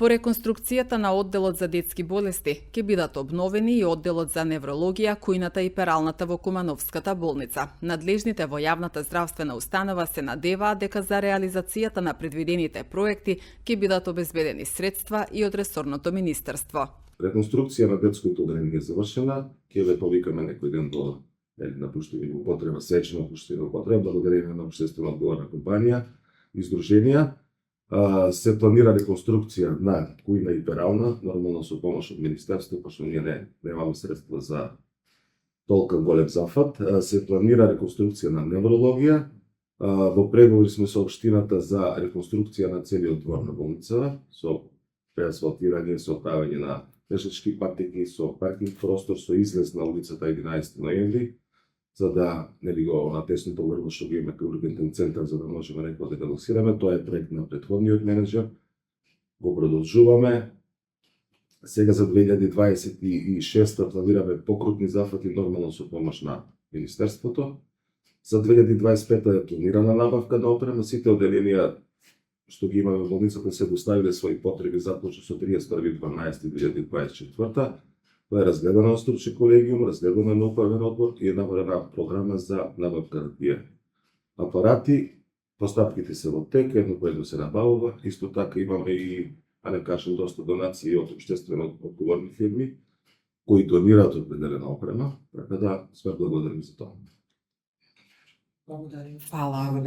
По реконструкцијата на одделот за детски болести ќе бидат обновени и одделот за неврологија, кујната и пералната во Кумановската болница. Надлежните во јавната здравствена установа се надеваат дека за реализацијата на предвидените проекти ќе бидат обезбедени средства и од ресорното министерство. Реконструкција на детското одделение е завршена, ќе ве повикаме некој ден до напуштени во употреба, сечна напуштени во употреба, благодарение на општествено одговорна компанија и здруженија. Се планира реконструкција на кујна и перална, нормално со помош од министерството, пошто ние немаме средства за толка голем зафат. Се планира реконструкција на неврологија. Во преговори сме со општината за реконструкција на целиот двор на болница, со преасфалтирање, со правење на пешачки патеки, со паркинг простор, со излез на улицата 11 ноември, за да нели го натесното врво што го има кај ургентен центар, за да можеме некој да го лансираме. Тоа е проект на претходниот менеджер. Го продолжуваме. Сега за 2026 планираме покрупни зафати, нормално со помош на министерството. За 2025 е планирана набавка на опрема. Сите одделенија што ги имаме во болницата се доставиле своји потреби започна со 31.12.2024. Тоа е разгледано од стручен колегиум, разгледано на управен одбор и е направена програма за набавка на тие апарати. Постапките се во тек, едно по едно се набавува. Исто така имаме и, не кажам, доста донации од општествено одговорни фирми кои донираат определена опрема, така да сме благодарни за тоа. Благодарим. Фала.